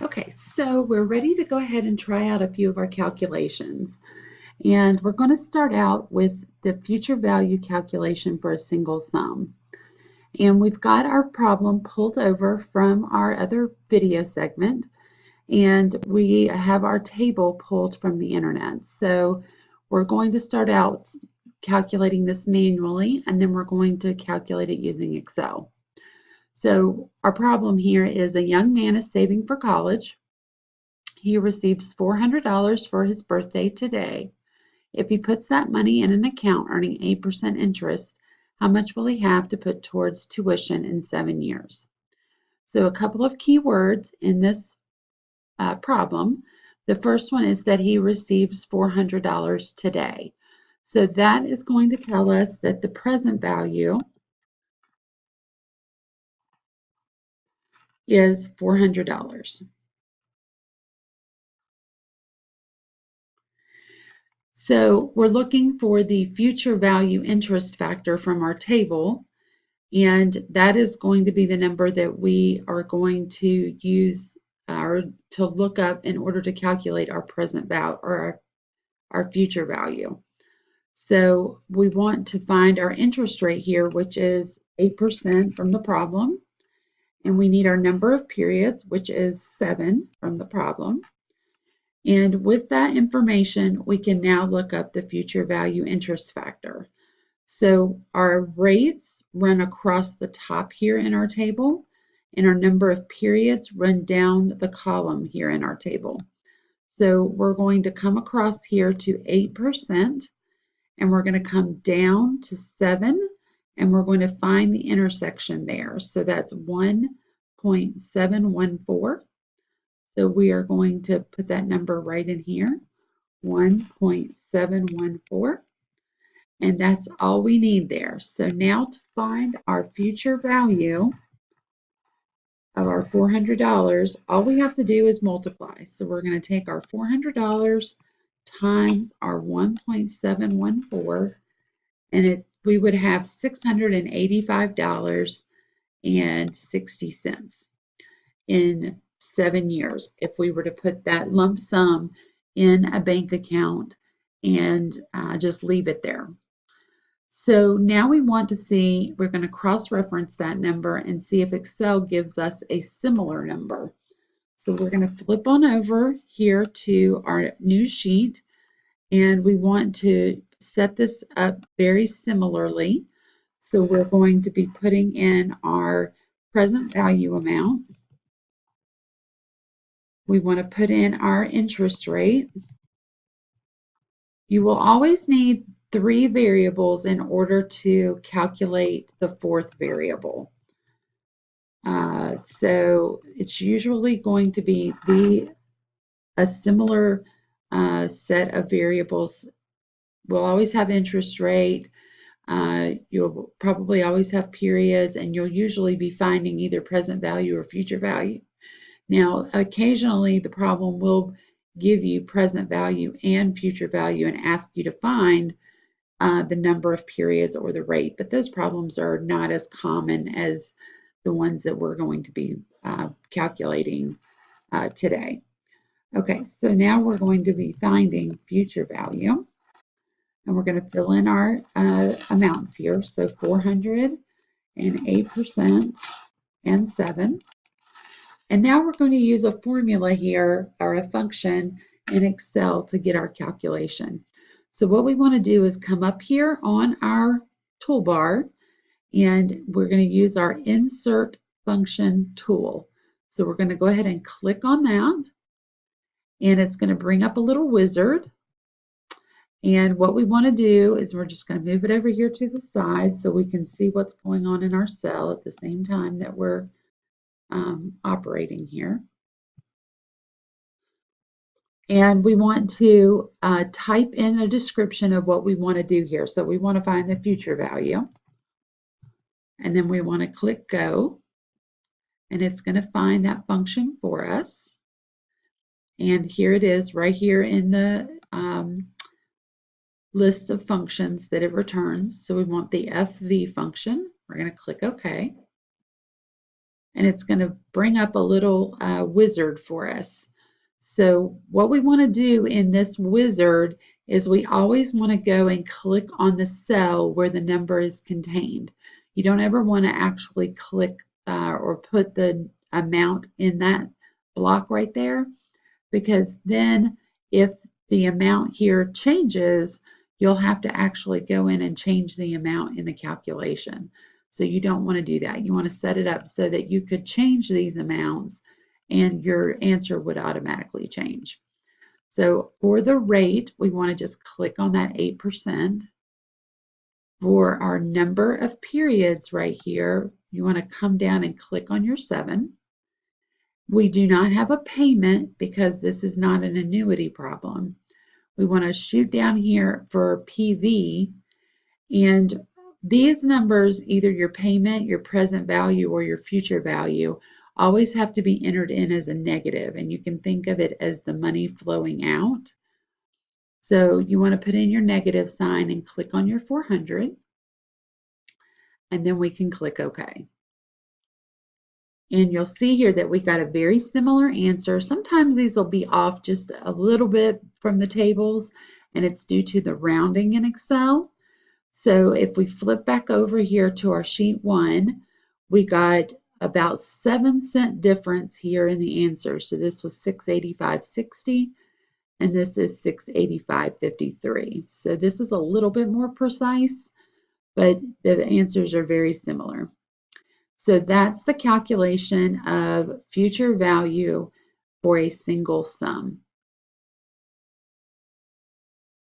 Okay, so we're ready to go ahead and try out a few of our calculations. And we're going to start out with the future value calculation for a single sum. And we've got our problem pulled over from our other video segment, and we have our table pulled from the internet. So we're going to start out calculating this manually, and then we're going to calculate it using Excel. So our problem here is a young man is saving for college. He receives $400 for his birthday today. If he puts that money in an account earning 8% interest, how much will he have to put towards tuition in 7 years? So a couple of key words in this problem. The first one is that he receives $400 today. So that is going to tell us that the present value is $400. So we're looking for the future value interest factor from our table, and that is going to be the number that we are going to use to look up in order to calculate our present value or our future value. So we want to find our interest rate here, which is 8% from the problem, and we need our number of periods, which is 7 from the problem. And with that information, we can now look up the future value interest factor. So our rates run across the top here in our table, and our number of periods run down the column here in our table. So we're going to come across here to 8%, and we're going to come down to 7, and we're going to find the intersection there. So that's 1.714. So we are going to put that number right in here, 1.714. And that's all we need there. So now to find our future value of our $400, all we have to do is multiply. So we're going to take our $400 times our 1.714, and we would have $685.60 in 7 years if we were to put that lump sum in a bank account and just leave it there. So now we want to see, we're going to cross-reference that number and see if Excel gives us a similar number. So we're going to flip on over here to our new sheet, and we want to set this up very similarly. So we're going to be putting in our present value amount. We want to put in our interest rate. You will always need 3 variables in order to calculate the 4th variable. So it's usually going to be a similar set of variables. We'll always have interest rate. You'll probably always have periods, and you'll usually be finding either present value or future value. Now, occasionally the problem will give you present value and future value and ask you to find the number of periods or the rate, but those problems are not as common as the ones that we're going to be calculating today. Okay, so now we're going to be finding future value, and we're going to fill in our amounts here. So 400 and 8% and 7. And now we're going to use a formula here, or a function in Excel, to get our calculation. So what we want to do is come up here on our toolbar, and we're going to use our Insert Function tool. So we're going to go ahead and click on that, and it's going to bring up a little wizard. And what we want to do is we're just going to move it over here to the side so we can see what's going on in our cell at the same time that we're operating here. And we want to type in a description of what we want to do here. So we want to find the future value. And then we want to click Go. And it's going to find that function for us. And here it is right here in the list of functions that it returns. So we want the FV function. We're going to click OK. and it's going to bring up a little wizard for us. So what we want to do in this wizard is we always want to go and click on the cell where the number is contained. You don't ever want to actually click or put the amount in that block right there, because then if the amount here changes, you'll have to actually go in and change the amount in the calculation. So you don't want to do that. You want to set it up so that you could change these amounts and your answer would automatically change. So for the rate, we want to just click on that 8%. For our number of periods right here, you want to come down and click on your 7. We do not have a payment because this is not an annuity problem. We want to shoot down here for PV, and these numbers, either your payment, your present value, or your future value, always have to be entered in as a negative, and you can think of it as the money flowing out. So you want to put in your negative sign and click on your 400, and then we can click OK. And you'll see here that we got a very similar answer. Sometimes these will be off just a little bit from the tables, and it's due to the rounding in Excel. So if we flip back over here to our sheet 1, we got about 7-cent difference here in the answer. So this was 685.60, and this is 685.53. So this is a little bit more precise, but the answers are very similar. So that's the calculation of future value for a single sum.